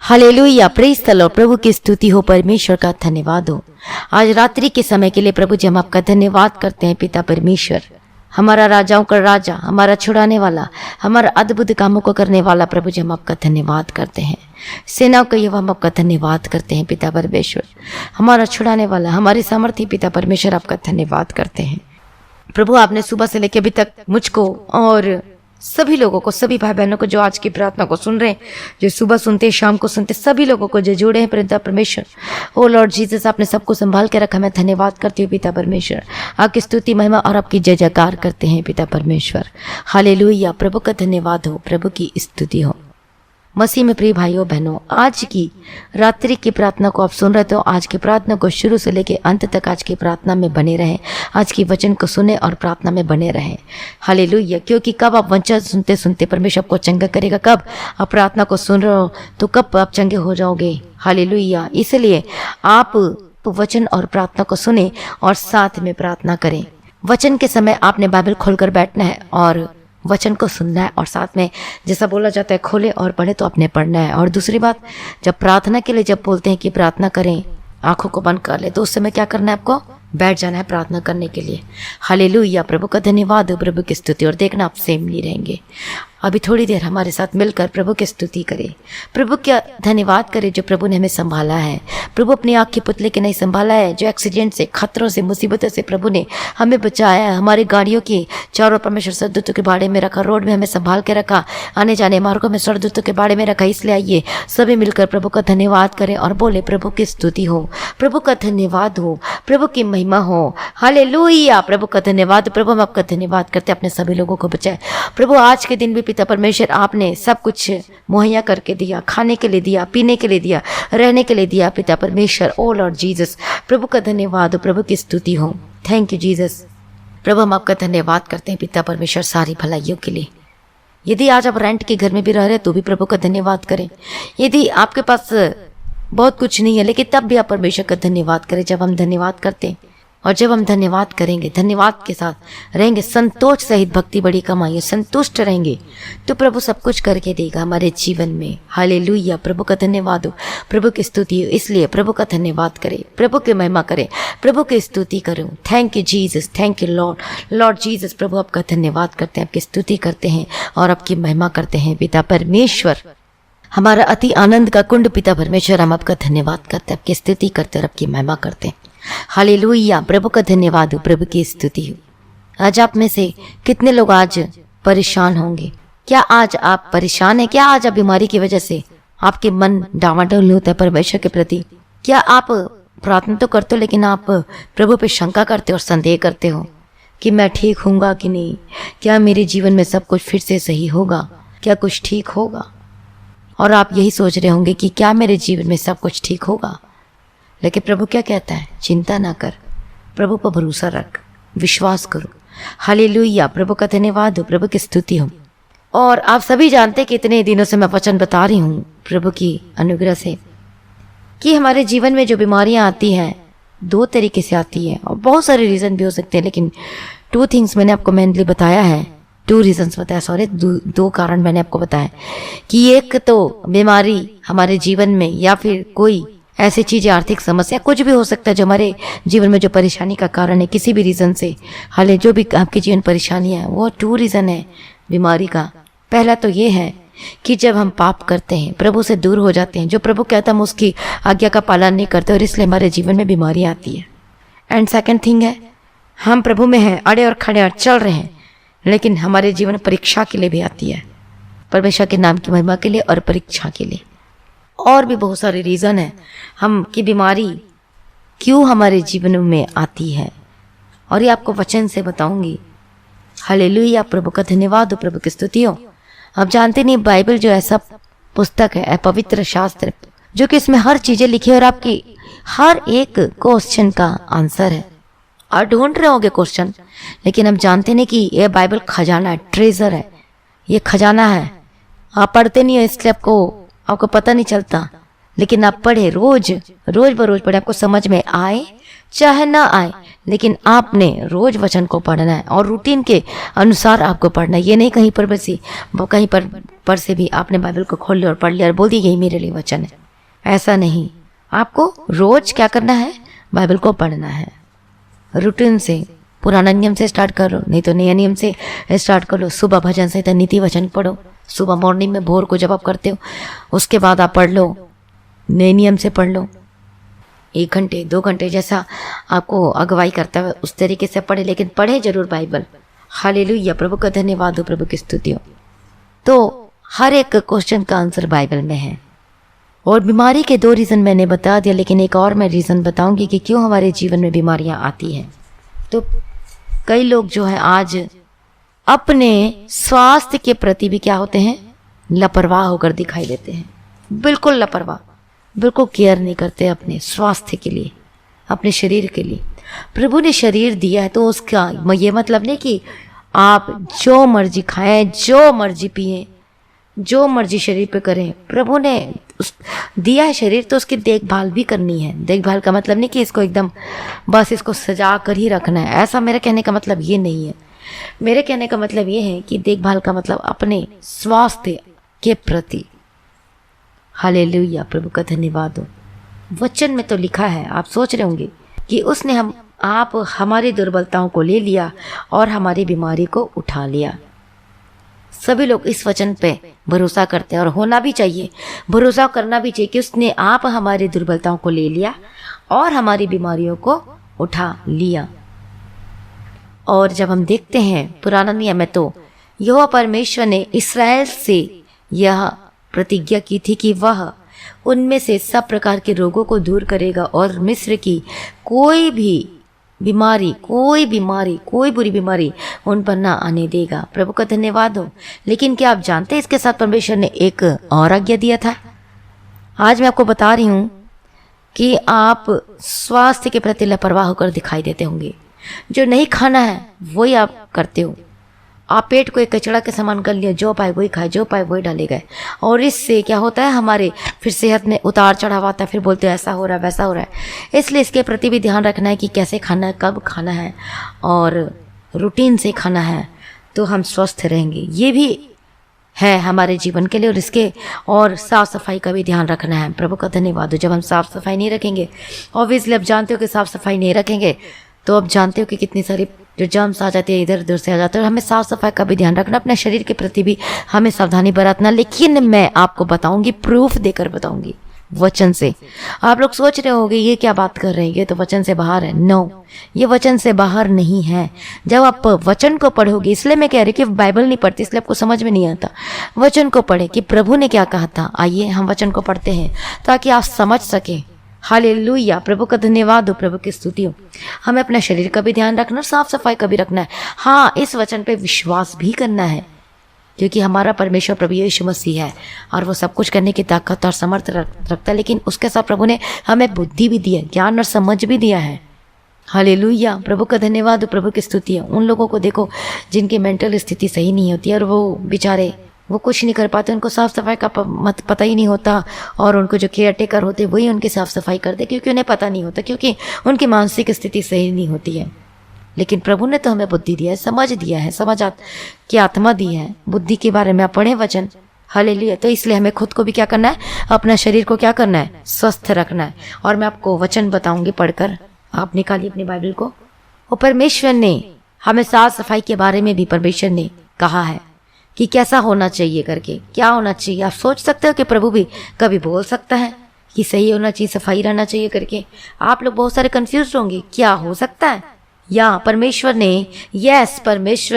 Hallelujah, praise the Lord. प्रभु की स्तुति हो, परमेश्वर का धन्यवाद हो। आज रात्रि के समय के लिए प्रभु जी हम आपका धन्यवाद करते हैं। पिता परमेश्वर, हमारा राजाओं का राजा, हमारा छुड़ाने वाला, हमारा अद्भुत कामों को करने वाला, प्रभु जी हम आपका धन्यवाद करते हैं। सेनाओं का यहोवा हम आपका धन्यवाद करते हैं। पिता परमेश्वर, हमारा छुड़ाने वाला, हमारी सामर्थ्य पिता परमेश्वर आपका धन्यवाद करते हैं। प्रभु, आपने सुबह से लेकर अभी तक मुझको और सभी लोगों को, सभी भाई बहनों को जो आज की प्रार्थना को सुन रहे हैं, जो सुबह सुनते शाम को सुनते, सभी लोगों को जो जुड़े हैं पिता परमेश्वर, ओ लॉर्ड जीसस, आपने सबको संभाल के रखा। मैं धन्यवाद करती हूँ पिता परमेश्वर। आपकी स्तुति महिमा और आपकी जय जयकार करते हैं पिता परमेश्वर। हालेलुया, प्रभु का धन्यवाद हो, प्रभु की स्तुति हो। मसीह में प्रिय भाइयों बहनों, आज की रात्रि की प्रार्थना को आप सुन रहे हो। आज की प्रार्थना को शुरू से लेकर अंत तक आज की प्रार्थना में बने रहें। आज की वचन को सुने और प्रार्थना में बने रहें। हालेलुया, क्योंकि कब आप वचन सुनते सुनते परमेश्वर आपको चंगा करेगा। कब आप प्रार्थना को सुन रहे हो तो कब आप चंगे हो जाओगे। हालेलुया, इसलिए आप वचन और प्रार्थना को सुने और साथ में प्रार्थना करें। वचन के समय आपने बाइबल खोलकर बैठना है और वचन को सुनना है, और साथ में जैसा बोला जाता है खोले और पढ़े तो आपने पढ़ना है। और दूसरी बात, जब प्रार्थना के लिए जब बोलते हैं कि प्रार्थना करें, आंखों को बंद कर ले, तो उस समय क्या करना है, आपको बैठ जाना है प्रार्थना करने के लिए। हालेलुया, प्रभु का धन्यवाद हो, प्रभु की स्तुति। और देखना आप सेम नहीं रहेंगे। अभी थोड़ी देर हमारे साथ मिलकर प्रभु की स्तुति करें, प्रभु का धन्यवाद करें जो प्रभु ने हमें संभाला है। प्रभु अपनी आँख के पुतले के नहीं संभाला है, जो एक्सीडेंट से, खतरों से, मुसीबतों से प्रभु ने हमें बचाया है। हमारी गाड़ियों की चारों परमेश्वर सरदूतों के बारे में रखा, रोड में हमें संभाल के रखा, आने जाने मार्गों में सरदूतों के बारे में रखा। इसलिए आइए सभी मिलकर प्रभु का धन्यवाद करें और बोले, प्रभु की स्तुति हो, प्रभु का धन्यवाद हो, प्रभु की महिमा हो। हालेलुया, प्रभु का धन्यवाद। प्रभु हम आपका धन्यवाद करते, अपने सभी लोगों को बचाए। प्रभु आज के दिन भी पिता परमेश्वर, आपने सब कुछ मुहैया करके दिया, खाने के लिए दिया, पीने के लिए दिया, रहने के लिए दिया पिता परमेश्वर। ओ लॉर्ड जीसस, प्रभु का धन्यवाद हो, प्रभु की स्तुति हो। Thank you Jesus. प्रभु हम आपका धन्यवाद करते हैं पिता परमेश्वर सारी भलाइयों के लिए। यदि आज आप रेंट के घर में भी रह रहे हैं तो भी प्रभु का धन्यवाद करें। यदि आपके पास बहुत कुछ नहीं है लेकिन तब भी आप परमेश्वर का धन्यवाद करें। जब हम धन्यवाद करते हैं और जब हम धन्यवाद करेंगे, धन्यवाद के साथ रहेंगे, संतोष सहित भक्ति बड़ी कमाइए, संतुष्ट रहेंगे, तो प्रभु सब कुछ करके देगा हमारे जीवन में। हालेलुया, प्रभु का धन्यवाद हो, प्रभु की स्तुति हो। इसलिए प्रभु का धन्यवाद करें, प्रभु की महिमा करें, प्रभु की स्तुति करो। Thank you Jesus, thank you Lord, Lord Jesus. प्रभु आपका धन्यवाद करते हैं, आपकी स्तुति करते हैं और आपकी महिमा करते हैं पिता परमेश्वर। हमारा अति आनंद का कुंड पिता परमेश्वर, हम आपका धन्यवाद करते हैं, आपकी स्तुति करते हैं और आपकी महिमा करते हैं। हालेलुया, प्रभु का धन्यवाद हो, प्रभु की स्तुति हो। आज आप में से कितने लोग आज परेशान होंगे? क्या आज आप परेशान हैं? क्या आज आप बीमारी की वजह से आपके मन डावाडोल होता है परमेश्वर के प्रति? क्या आप प्रार्थना तो करते हो लेकिन आप प्रभु पे शंका करते हो और संदेह करते हो कि मैं ठीक होऊंगा कि नहीं? क्या मेरे जीवन में सब कुछ फिर से सही होगा? क्या कुछ ठीक होगा? और आप यही सोच रहे होंगे कि क्या मेरे जीवन में सब कुछ ठीक होगा? लेकिन प्रभु क्या कहता है? चिंता ना कर, प्रभु पर भरोसा रख, विश्वास करो। हालेलुया, प्रभु का धन्यवाद हो, प्रभु की स्तुति हो। और आप सभी जानते कि इतने दिनों से मैं वचन बता रही हूँ प्रभु की अनुग्रह से कि हमारे जीवन में जो बीमारियाँ आती हैं दो तरीके से आती है और बहुत सारे रीज़न भी हो सकते हैं, लेकिन 2 थिंग्स मैंने आपको मेनली बताया है, 2 रीजंस बताया, सॉरी, 2 कारण मैंने आपको बताया कि एक तो बीमारी हमारे जीवन में या फिर कोई ऐसी चीज़, आर्थिक समस्या, कुछ भी हो सकता है जो हमारे जीवन में जो परेशानी का कारण है किसी भी रीज़न से। हाले जो भी आपके जीवन परेशानी है वो 2 रीज़न है बीमारी का। पहला तो ये है कि जब हम पाप करते हैं, प्रभु से दूर हो जाते हैं, जो प्रभु कहता है हम उसकी आज्ञा का पालन नहीं करते और इसलिए हमारे जीवन में बीमारी आती है। एंड सेकेंड थिंग है, हम प्रभु में हैं, अड़े और खड़े और चल रहे हैं, लेकिन हमारे जीवन परीक्षा के लिए भी आती है, परमेश्वर के नाम की महिमा के लिए और परीक्षा के लिए। और भी बहुत सारे रीज़न है हम की बीमारी क्यों हमारे जीवन में आती है, और ये आपको वचन से बताऊंगी। हालेलुया, प्रभु का धन्यवाद हो, प्रभु की स्तुति हो। आप जानते नहीं, बाइबल जो ऐसा पुस्तक है, पवित्र शास्त्र, जो कि इसमें हर चीज़ें लिखी है और आपकी हर एक क्वेश्चन का आंसर है। और ढूंढ रहे होंगे क्वेश्चन, लेकिन हम जानते नहीं कि यह बाइबल खजाना है, ट्रेजर है, ये खजाना है। आप पढ़ते नहीं हो इसलिए आपको पता नहीं चलता, लेकिन आप पढ़े, रोज बरोज पढ़े, आपको समझ में आए चाहे ना आए, लेकिन आपने रोज वचन को पढ़ना है और रूटीन के अनुसार आपको पढ़ना है। ये नहीं कहीं पर बसी कहीं पर से भी आपने बाइबल को खोल लिया और पढ़ लिया और बोल दिया यही मेरे लिए वचन है। ऐसा नहीं, आपको रोज क्या करना है, बाइबल को पढ़ना है। रूटीन से, पुराना नियम से स्टार्ट करो, नहीं तो नया नियम से स्टार्ट करो। सुबह भजन सहित नीति वचन पढ़ो, सुबह मॉर्निंग में भोर को जब आप करते हो उसके बाद आप पढ़ लो, नए नियम से पढ़ लो। 1 घंटे 2 घंटे जैसा आपको अगुवाई करता है उस तरीके से पढ़े, लेकिन पढ़े जरूर बाइबल। हालेलुया, प्रभु का धन्यवाद हो, प्रभु की स्तुति हो। तो हर एक क्वेश्चन का आंसर बाइबल में है। और बीमारी के 2 रीज़न मैंने बता दिया, लेकिन एक और मैं रीज़न बताऊंगी कि क्यों हमारे जीवन में बीमारियां आती हैं। तो कई लोग जो है आज अपने स्वास्थ्य के प्रति भी क्या होते हैं, लापरवाह होकर दिखाई देते हैं। बिल्कुल लापरवाह, बिल्कुल केयर नहीं करते अपने स्वास्थ्य के लिए, अपने शरीर के लिए। प्रभु ने शरीर दिया है तो उसका ये मतलब नहीं कि आप जो मर्जी खाएं, जो मर्जी पिएं, जो मर्जी शरीर पे करें। प्रभु ने दिया है शरीर तो उसकी देखभाल भी करनी है। देखभाल का मतलब नहीं कि इसको एकदम बस इसको सजा कर ही रखना है, ऐसा मेरे कहने का मतलब ये नहीं है। मेरे कहने का मतलब ये है कि देखभाल का मतलब अपने स्वास्थ्य के प्रति। हालेलुया, प्रभु का धन्यवाद हो। वचन में तो लिखा है, आप सोच रहे होंगे कि उसने आप हमारी दुर्बलताओं को ले लिया और हमारी बीमारी को उठा लिया। सभी लोग इस वचन पे भरोसा करते हैं और होना भी चाहिए, भरोसा करना भी चाहिए कि उसने आप हमारी दुर्बलताओं को ले लिया और हमारी बीमारियों को उठा लिया। और जब हम देखते हैं पुराना नियम में तो यहोवा परमेश्वर ने इस्राएल से यह प्रतिज्ञा की थी कि वह उनमें से सब प्रकार के रोगों को दूर करेगा और मिस्र की कोई बुरी बीमारी उन पर ना आने देगा। प्रभु का धन्यवाद हो। लेकिन क्या आप जानते हैं इसके साथ परमेश्वर ने एक और आज्ञा दिया था। आज मैं आपको बता रही हूँ कि आप स्वास्थ्य के प्रति लापरवाह होकर दिखाई देते होंगे। जो नहीं खाना है वही आप करते हो। आप पेट को एक कचड़ा के समान कर लिया, जो पाए वही खाए, जो पाए वही डाले गए। और इससे क्या होता है, हमारे फिर सेहत में उतार चढ़ाव आता है, फिर बोलते हैं ऐसा हो रहा है वैसा हो रहा है। इसलिए इसके प्रति भी ध्यान रखना है कि कैसे खाना है, कब खाना है और रूटीन से खाना है तो हम स्वस्थ रहेंगे। ये भी है हमारे जीवन के लिए। और इसके और साफ़ सफाई का भी ध्यान रखना है। प्रभु का धन्यवाद हो। जब हम साफ़ सफाई नहीं रखेंगे, ऑब्वियसली आप जानते हो कि साफ़ सफाई नहीं रखेंगे तो आप जानते हो कि कितनी सारी जो जर्म्स आ जाते हैं, इधर उधर से आ जाते हैं। और हमें साफ सफाई का भी ध्यान रखना, अपने शरीर के प्रति भी हमें सावधानी बरतना। लेकिन मैं आपको बताऊंगी, प्रूफ देकर बताऊंगी वचन से। आप लोग सोच रहे होंगे ये क्या बात कर रहे हैं, ये तो वचन से बाहर है। नो, ये वचन से बाहर नहीं है। जब आप वचन को पढ़ोगे, इसलिए मैं कह रही कि बाइबल नहीं पढ़ती इसलिए आपको समझ में नहीं आता। वचन को पढ़े कि प्रभु ने क्या कहा था। आइए हम वचन को पढ़ते हैं ताकि आप समझ सकें। हालेलुया, प्रभु का धन्यवाद हो, प्रभु की स्तुति हो। हमें अपने शरीर का भी ध्यान रखना और साफ सफाई का भी रखना है। हाँ, इस वचन पे विश्वास भी करना है क्योंकि हमारा परमेश्वर प्रभु यीशु मसीह है और वो सब कुछ करने की ताकत और समर्थ रखता है। लेकिन उसके साथ प्रभु ने हमें बुद्धि भी दी है, ज्ञान और समझ भी दिया है। हालेलुया, प्रभु का धन्यवाद हो, प्रभु की स्तुति है। उन लोगों को देखो जिनकी मेंटल स्थिति सही नहीं होती और वो बेचारे वो कुछ नहीं कर पाते, उनको साफ़ सफाई का पता ही नहीं होता। और उनको जो केयर टेकर होते वही उनकी साफ़ सफाई करते क्योंकि उन्हें पता नहीं होता, क्योंकि उनकी मानसिक स्थिति सही नहीं होती है। लेकिन प्रभु ने तो हमें बुद्धि दिया है, समझ दिया है, की आत्मा दी है। बुद्धि के बारे में आप पढ़ें वचन। हालेलुया। तो इसलिए हमें खुद को भी क्या करना है, अपना शरीर को क्या करना है, स्वस्थ रखना है। और मैं आपको वचन बताऊंगी पढ़कर, आप निकालिए अपनी बाइबल को। और परमेश्वर ने हमें साफ सफाई के बारे में भी परमेश्वर ने कहा है कि कैसा होना चाहिए करके, क्या होना चाहिए। आप सोच सकते हो कि प्रभु भी कभी बोल सकता है कि सही होना चाहिए, सफाई रहना चाहिए करके। आप लोग बहुत सारे कंफ्यूज होंगे, क्या हो सकता है या परमेश्वर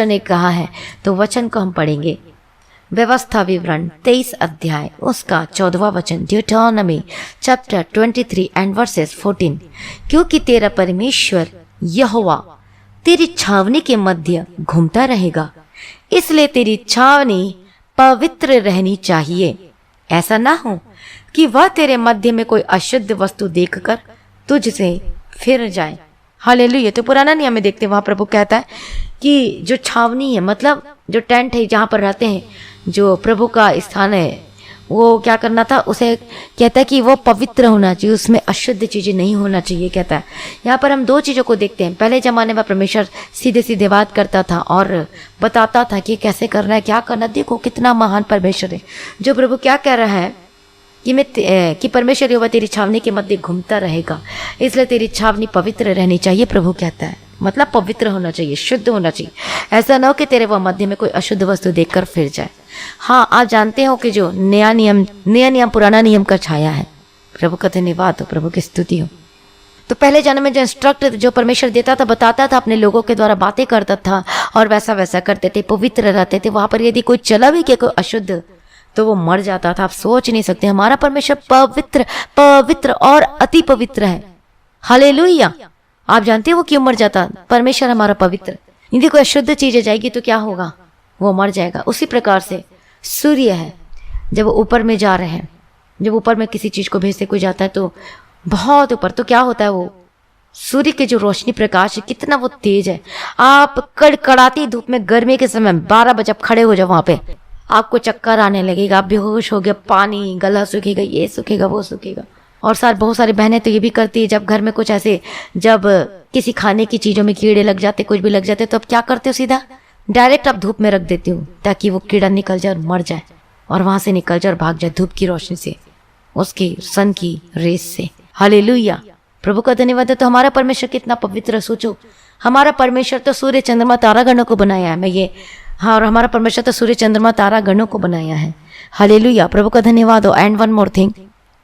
ने कहा है। तो वचन को हम पढ़ेंगे। व्यवस्था विवरण 23 अध्याय उसका 14वां वचन, ड्यूटोनॉमी चैप्टर 23 एंड वर्सेस 14। क्योंकि तेरा परमेश्वर यहोवा तेरी छावनी के मध्य घूमता रहेगा, इसलिए तेरी छावनी पवित्र रहनी चाहिए। ऐसा ना हो कि वह तेरे मध्य में कोई अशुद्ध वस्तु देखकर तुझसे फिर जाए। हालेलुया। तो पुराना नियम में देखते हैं, वहां प्रभु कहता है कि जो छावनी है, मतलब जो टेंट है जहां पर रहते हैं, जो प्रभु का स्थान है, वो क्या करना था, उसे कहता है कि वो पवित्र होना चाहिए, उसमें अशुद्ध चीज़ें नहीं होना चाहिए कहता है। यहाँ पर हम दो चीज़ों को देखते हैं। पहले ज़माने में परमेश्वर सीधे सीधे बात करता था और बताता था कि कैसे करना है, क्या करना। देखो कितना महान परमेश्वर है। जो प्रभु क्या कह रहा है कि परमेश्वर यहोवा तेरी छावनी के मध्य घूमता रहेगा, इसलिए तेरी छावनी पवित्र रहनी चाहिए। प्रभु कहता है मतलब पवित्र होना चाहिए, शुद्ध होना चाहिए। ऐसा ना हो कि तेरे वह मध्य में कोई अशुद्ध वस्तु देखकर फिर जाए। हाँ, आप जानते हो कि जो नया नियम पुराना नियम का छाया है। प्रभु का धन्यवाद हो, प्रभु की स्तुति हो। तो पहले जन्म में जो इंस्ट्रक्ट जो परमेश्वर देता था, बताता था, अपने लोगों के द्वारा बातें करता था और वैसा वैसा करते थे, पवित्र रहते थे। वहां पर यदि कोई चला भी कि कोई अशुद्ध, तो वो मर जाता था। आप सोच नहीं सकते, हमारा परमेश्वर पवित्र पवित्र और अति पवित्र है। हालेलुया। आप जानते हो वो क्यों मर जाता? परमेश्वर हमारा पवित्र। यदि कोई अशुद्ध चीजें जाएगी तो क्या होगा? वो मर जाएगा। उसी प्रकार से सूर्य है, जब ऊपर में जा रहे हैं, जब ऊपर में किसी चीज को भेजते कोई जाता है तो बहुत ऊपर, तो क्या होता है, वो सूर्य की जो रोशनी प्रकाश है कितना वो तेज है। आप कड़कड़ाती धूप में गर्मी के समय 12 बजे आप खड़े हो जाओ, वहां पे आपको चक्कर आने लगेगा, आप बेहोश हो गए, पानी गला सूखेगा, ये सूखेगा, वो सूखेगा। और बहुत सारी बहनें तो ये भी करती है, जब घर में कुछ ऐसे, जब किसी खाने की चीजों में कीड़े लग जाते, कुछ भी लग जाते, तो अब क्या करते हो, सीधा डायरेक्ट आप धूप में रख देती हो ताकि वो कीड़ा निकल जाए और मर जाए और वहां से निकल जाए और भाग जाए धूप की रोशनी से, उसकी सन की रेस से। हालेलुया, प्रभु का धन्यवाद है। तो हमारा परमेश्वर कितना पवित्र, सोचो। हमारा परमेश्वर तो सूर्य चंद्रमा तारा गणों को बनाया है। मैं ये हाँ, और हमारा परमेश्वर तो सूर्य चंद्रमा तारा गणों को बनाया है। हालेलुया, प्रभु का धन्यवाद हो। And one more thing,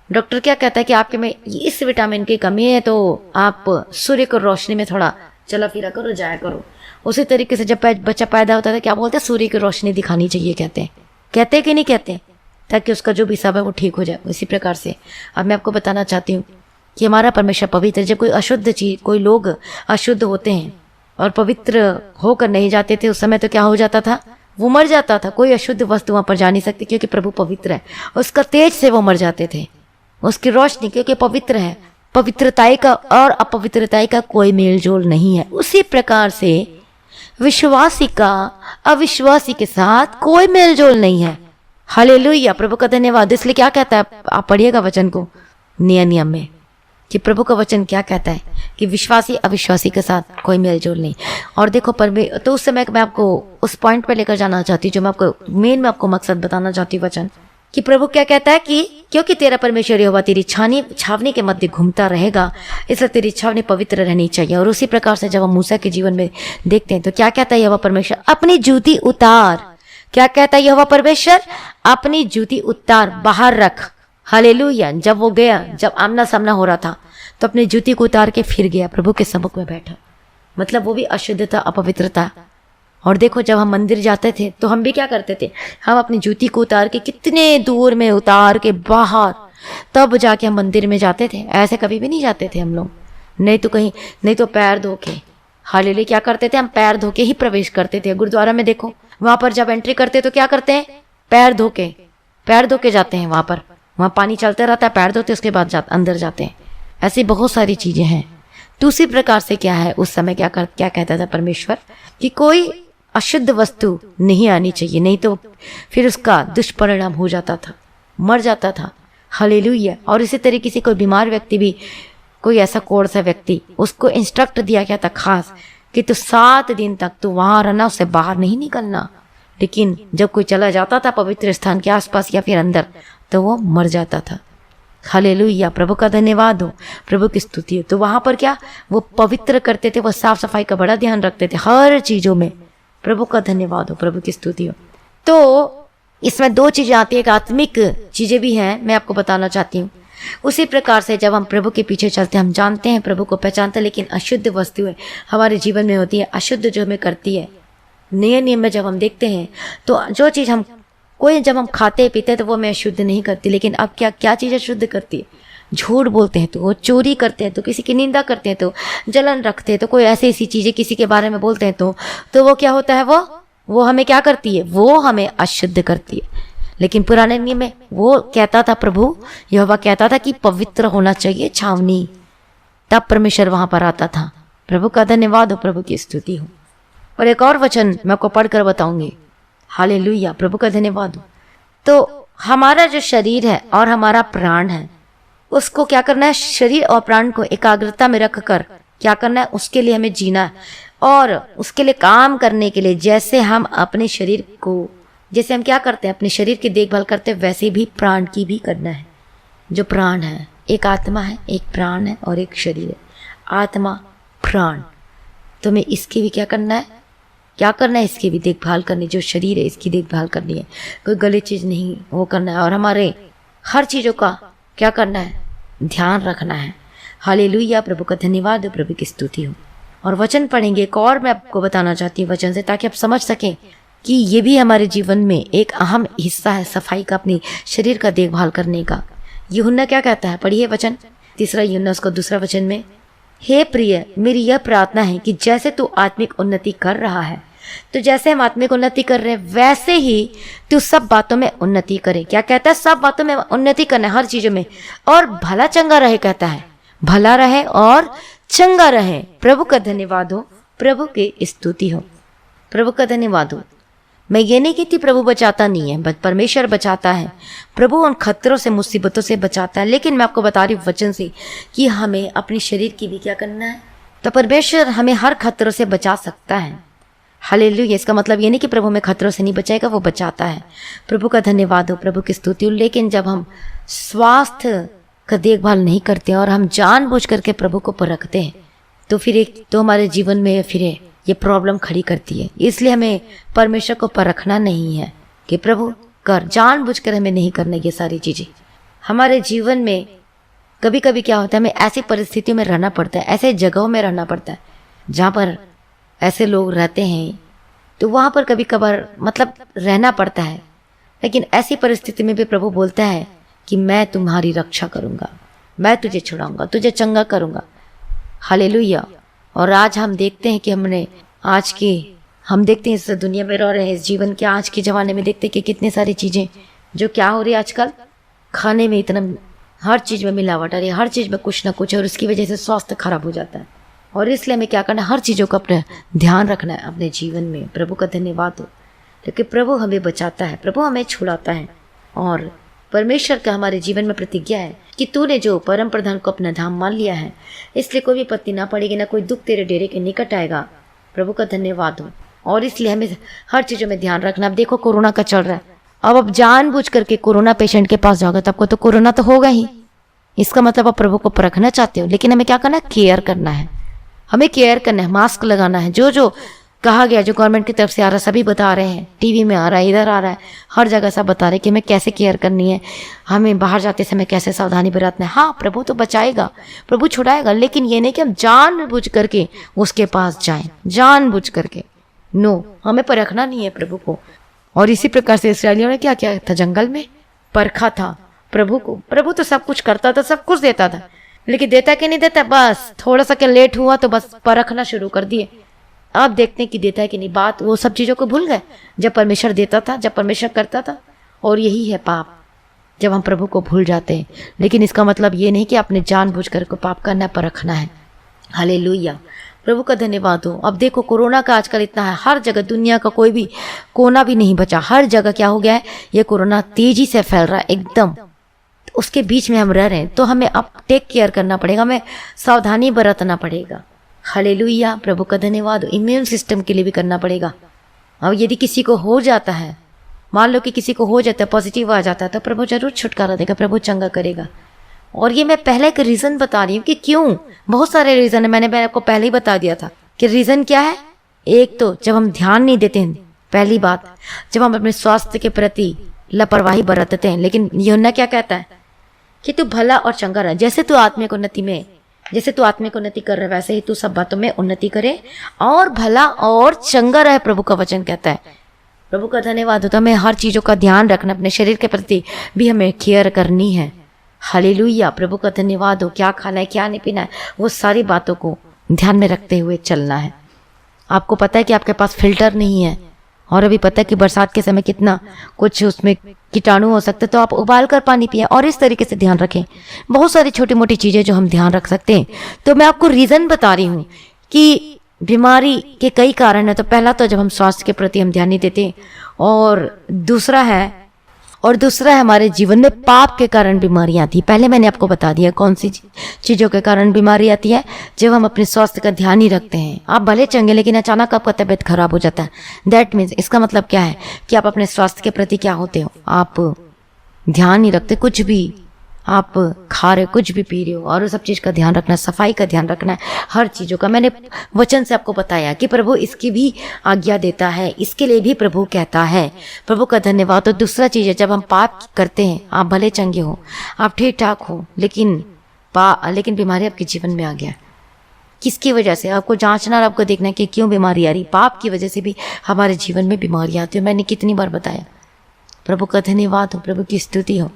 doctor क्या कहता है कि आपके में इस विटामिन की कमी है, तो आप सूर्य को रोशनी में थोड़ा चला फिरा करो, जाया करो। उसी तरीके से जब बच्चा पैदा होता था, क्या बोलते हैं, सूर्य की रोशनी दिखानी चाहिए, कहते हैं कि नहीं कहते, ताकि उसका जो भी सब है वो ठीक हो जाए। इसी प्रकार से अब मैं आपको बताना चाहती हूँ कि हमारा परमेश्वर पवित्र। जब कोई अशुद्ध चीज, कोई लोग अशुद्ध होते हैं और पवित्र होकर नहीं जाते थे, उस समय तो क्या हो जाता था, वो मर जाता था। कोई अशुद्ध वस्तु वहां पर जा नहीं सकती, क्योंकि प्रभु पवित्र है। उसका तेज से वो मर जाते थे, उसकी रोशनी, क्योंकि पवित्र है। पवित्रताई का और अपवित्रताई का कोई मेल जोल नहीं है। उसी प्रकार से विश्वासी का अविश्वासी के साथ कोई मेल जोल नहीं है। हालेलुया, प्रभु का धन्यवाद। इसलिए क्या कहता है, आप पढ़िएगा वचन को नियम में, कि प्रभु का वचन क्या कहता है कि विश्वासी अविश्वासी के साथ कोई मेल जोल नहीं। और देखो तो उस समय मैं आपको उस पॉइंट पे लेकर जाना चाहती हूँ, जो मैं आपको मेन में आपको मकसद बताना चाहती हूँ वचन, कि प्रभु क्या कहता है कि क्योंकि तेरा परमेश्वर यहोवा तेरी छावनी के मध्य घूमता रहेगा, इसलिए तेरी छावनी पवित्र रहनी चाहिए। और उसी प्रकार से जब हम मूसा के जीवन में देखते हैं तो क्या कहता है यहोवा परमेश्वर, अपनी जूती उतार। क्या कहता है यहोवा परमेश्वर, अपनी जूती उतार, बाहर रख। हालेलुया। जब वो गया, जब आमना सामना हो रहा था, तो अपनी जूती को उतार के फिर गया, प्रभु के सम्मुख में बैठा। मतलब वो भी अशुद्धता, अपवित्रता। और देखो, जब हम मंदिर जाते थे तो हम भी क्या करते थे, हम अपनी जूती को उतार के कितने दूर में उतार के बाहर, तब जाके हम मंदिर में जाते थे। ऐसे कभी भी नहीं जाते थे हम लोग, नहीं तो पैर धो के। हालेलुया, क्या करते थे, हम पैर धो के ही प्रवेश करते थे। गुरुद्वारा में देखो, वहां पर जब एंट्री करते तो क्या करते हैं, पैर धो के जाते हैं। वहां पानी चलता रहता है, पैर धोते, उसके बाद अंदर जाते हैं। ऐसी बहुत सारी चीजें हैं। तो उसी प्रकार से क्या है, उस समय क्या कहता था परमेश्वर कि कोई अशुद्ध वस्तु नहीं आनी चाहिए, नहीं तो फिर उसका दुष्परिणाम हो जाता था, मर जाता था। हालेलुया। और इसी तरीके से कोई बीमार व्यक्ति भी, कोई ऐसा कोढ़ सा व्यक्ति, उसको इंस्ट्रक्ट दिया गया था खास कि तू 7 दिन तक तू वहां रहना, उससे बाहर नहीं निकलना। लेकिन जब कोई चला जाता था पवित्र स्थान के आसपास या फिर अंदर, तो वो मर जाता था। हालेलुया, प्रभु का धन्यवाद हो, प्रभु की स्तुति हो। तो वहां पर क्या वो पवित्र करते थे, वो साफ सफाई का बड़ा ध्यान रखते थे हर चीजों में। प्रभु का धन्यवाद हो, प्रभु की स्तुति हो। तो इसमें 2 चीजें आती है, एक आत्मिक चीजें भी हैं, मैं आपको बताना चाहती हूँ। उसी प्रकार से जब हम प्रभु के पीछे चलते हैं, हम जानते हैं, प्रभु को पहचानते हैं, लेकिन अशुद्ध वस्तुएं हमारे जीवन में होती है, अशुद्ध जो हमें करती है। नियम में जब हम देखते हैं तो जो चीज जब हम खाते पीते हैं तो वो हमें अशुद्ध नहीं करती, लेकिन अब क्या चीज़ अशुद्ध करती है, झूठ बोलते हैं तो, वो चोरी करते हैं तो, किसी की निंदा करते हैं तो, जलन रखते हैं तो, कोई ऐसी चीजें किसी के बारे में बोलते हैं तो वो क्या होता है, वो हमें क्या करती है, वो हमें अशुद्ध करती है। लेकिन पुराने नियम में वो कहता था, प्रभु यहोवा कहता था कि पवित्र होना चाहिए छावनी, तब परमेश्वर वहां पर आता था। प्रभु का धन्यवाद हो, प्रभु की स्तुति हो। और एक और वचन मैं आपको पढ़कर बताऊंगी। हालेलुया, प्रभु का धन्यवाद हो। तो हमारा जो शरीर है और हमारा प्राण है, उसको क्या करना है, शरीर और प्राण को एकाग्रता में रख कर क्या करना है, उसके लिए हमें जीना है। और उसके लिए काम करने के लिए जैसे हम अपने शरीर को, जैसे हम क्या करते हैं अपने शरीर की देखभाल करते हैं, वैसे भी प्राण की भी करना है। जो प्राण है, एक आत्मा है, एक प्राण है और एक शरीर है। आत्मा प्राण, तो हमें इसकी भी क्या करना है, क्या करना है, इसकी भी देखभाल करनी। जो शरीर है इसकी देखभाल करनी है, कोई गलत चीज़ नहीं वो करना है। और हमारे हर चीज़ों का क्या करना है, ध्यान रखना है। हालेलुया, प्रभु का धन्यवाद हो, प्रभु की स्तुति हो। और वचन पढ़ेंगे एक और मैं आपको बताना चाहती हूँ वचन से, ताकि आप समझ सकें कि ये भी हमारे जीवन में एक अहम हिस्सा है सफाई का, अपनी शरीर का देखभाल करने का। यूहन्ना क्या कहता है, पढ़िए वचन, 3 यूहन्ना उसका 2 वचन में, हे प्रिय, मेरी यह प्रार्थना है कि जैसे तू आत्मिक उन्नति कर रहा है, तो जैसे हम आत्मिक उन्नति कर रहे हैं वैसे ही तू सब बातों में उन्नति करे। क्या कहता है, सब बातों में उन्नति करना है, हर चीजों में, और भला चंगा रहे, कहता है भला रहे और चंगा रहे। प्रभु का धन्यवाद हो, प्रभु की स्तुति हो, प्रभु का धन्यवाद हो। मैं ये नहीं कहती प्रभु बचाता नहीं है, परमेश्वर बचाता है। प्रभु उन खतरों से, मुसीबतों से बचाता है। लेकिन मैं आपको बता रही हूँ वचन से कि हमें अपने शरीर की भी क्या करना है। तो परमेश्वर हमें हर खतरों से बचा सकता है। हालेलुया। इसका मतलब ये नहीं कि प्रभु हमें खतरों से नहीं बचाएगा, वो बचाता है। प्रभु का धन्यवाद हो, प्रभु की स्तुति हो। लेकिन जब हम स्वास्थ्य का देखभाल नहीं करते और हम जानबूझ करके प्रभु को परखते हैं, तो फिर एक तो हमारे जीवन में फिर ये प्रॉब्लम खड़ी करती है। इसलिए हमें परमेश्वर को परखना नहीं है कि प्रभु कर, जानबूझकर हमें नहीं करना ये सारी चीज़ें। हमारे जीवन में कभी कभी क्या होता है, हमें ऐसी परिस्थितियों में रहना पड़ता है, ऐसे जगहों में रहना पड़ता है जहाँ पर ऐसे लोग रहते हैं, तो वहाँ पर कभी कभार मतलब रहना पड़ता है। लेकिन ऐसी परिस्थिति में भी प्रभु बोलता है कि मैं तुम्हारी रक्षा करूँगा, मैं तुझे छुड़ाऊंगा, तुझे चंगा करूँगा। हालेलुया। और आज हम देखते हैं कि हम देखते हैं इस दुनिया में रह रहे हैं, इस जीवन के आज के ज़माने में देखते हैं कि कितनी सारी चीज़ें जो क्या हो रही है आजकल, खाने में इतना, हर चीज़ में मिलावट आ रही है, हर चीज़ में कुछ ना कुछ, और उसकी वजह से स्वास्थ्य खराब हो जाता है। और इसलिए हमें क्या करना है, हर चीज़ों का अपना ध्यान रखना है अपने जीवन में। प्रभु का धन्यवाद हो, क्योंकि प्रभु हमें बचाता है, प्रभु हमें छुड़ाता है। और परमेश्वर का हमारे जीवन में प्रतिज्ञा है कि तूने जो परम प्रधान को अपना धाम मान लिया है, इसलिए कोई विपत्ति ना पड़ेगी, ना कोई दुख तेरे डेरे के निकट आएगा। प्रभु का धन्यवाद हो। और इसलिए हमें हर चीज़ों में ध्यान रखना। अब देखो कोरोना का चल रहा है, अब जानबूझ करके कोरोना पेशेंट के पास जाओगे तो आपको तो कोरोना तो होगा ही। इसका मतलब आप प्रभु को परखना चाहते हो, लेकिन हमें क्या करना है, केयर करना है। हमें केयर करना है, मास्क लगाना है, जो कहा गया, जो गवर्नमेंट की तरफ से आ रहा है, सभी बता रहे हैं, टीवी में आ रहा है, इधर आ रहा है, हर जगह सब बता रहे हैं कि हमें कैसे केयर करनी है, हमें बाहर जाते समय कैसे सावधानी बरतना है। हाँ, प्रभु तो बचाएगा, प्रभु छुड़ाएगा, लेकिन ये नहीं कि हम जानबूझ करके उसके पास जाएं, जानबूझ करके। नो, हमें परखना नहीं है प्रभु को। और इसी प्रकार से इसराइलियों ने क्या किया था, जंगल में परखा था प्रभु को। प्रभु तो सब कुछ करता था, सब कुछ देता था, लेकिन देता कि नहीं देता, बस थोड़ा सा क्या लेट हुआ तो बस परखना शुरू कर दिए। अब देखते हैं कि देता है कि नहीं, बात वो सब चीज़ों को भूल गए जब परमेश्वर देता था, जब परमेश्वर करता था। और यही है पाप, जब हम प्रभु को भूल जाते हैं। लेकिन इसका मतलब ये नहीं कि आपने जानबूझकर को पाप करना, परखना है। हालेलुया, प्रभु का धन्यवाद हो। अब देखो कोरोना का आजकल इतना है, हर जगह, दुनिया का कोई भी कोना भी नहीं बचा, हर जगह क्या हो गया है, ये कोरोना तेजी से फैल रहा है एकदम। उसके बीच में हम रह रहे हैं, तो हमें अब टेक केयर करना पड़ेगा, हमें सावधानी बरतना पड़ेगा। हालेलुया, प्रभु का धन्यवाद। इम्यून सिस्टम के लिए भी करना पड़ेगा। अब यदि किसी को हो जाता है, मान लो कि किसी को हो जाता है, पॉजिटिव आ जाता है, तो प्रभु जरूर छुटकारा देगा, प्रभु चंगा करेगा। और ये मैं पहले एक रीज़न बता रही हूँ कि क्यों, बहुत सारे रीज़न है, मैंने आपको पहले ही बता दिया था कि रीज़न क्या है। एक तो जब हम ध्यान नहीं देते हैं, पहली बात, जब हम अपने स्वास्थ्य के प्रति लापरवाही बरतते हैं। लेकिन यूहन्ना क्या कहता है कि तू भला और चंगा रह, जैसे तू आत्मिक उन्नति कर रहा है, वैसे ही तू सब बातों में उन्नति करे और भला और चंगा रहे, प्रभु का वचन कहता है। प्रभु का धन्यवाद होता है। हमें हर चीज़ों का ध्यान रखना, अपने शरीर के प्रति भी हमें केयर करनी है। हालेलुया, प्रभु का धन्यवाद हो। क्या खाना है, क्या नहीं पीना है, वो सारी बातों को ध्यान में रखते हुए चलना है। आपको पता है कि आपके पास फिल्टर नहीं है, और अभी पता है कि बरसात के समय कितना कुछ उसमें कीटाणु हो सकते, तो आप उबाल कर पानी पिए और इस तरीके से ध्यान रखें। बहुत सारी छोटी मोटी चीज़ें जो हम ध्यान रख सकते हैं। तो मैं आपको रीज़न बता रही हूँ कि बीमारी के कई कारण है। तो पहला तो जब हम स्वास्थ्य के प्रति हम ध्यान नहीं देते, और दूसरा है और दूसरा है हमारे जीवन में पाप के कारण बीमारियां आती है। पहले मैंने आपको बता दिया कौन सी चीज़ों के कारण बीमारी आती है, जब हम अपने स्वास्थ्य का ध्यान नहीं रखते हैं। आप भले चंगे लेकिन अचानक आपका तबीयत खराब हो जाता है, दैट मीन्स इसका मतलब क्या है कि आप अपने स्वास्थ्य के प्रति क्या होते हो, आप ध्यान नहीं रखते। कुछ भी आप खा रहे हो, कुछ भी पी रहे हो, और सब चीज़ का ध्यान रखना है, सफाई का ध्यान रखना है, हर चीज़ों का। मैंने वचन से आपको बताया कि प्रभु इसकी भी आज्ञा देता है, इसके लिए भी प्रभु कहता है। प्रभु का धन्यवाद। तो दूसरा चीज़ है, जब हम पाप करते हैं, आप भले चंगे हो, आप ठीक ठाक हो, लेकिन बीमारी आपके जीवन में आ गया, किसकी वजह से? आपको जांचना और आपको देखना है कि क्यों बीमारी आ रही। पाप की वजह से भी हमारे जीवन में बीमारी आती है। मैंने कितनी बार बताया। प्रभु का धन्यवाद हो, प्रभु की स्तुति हो।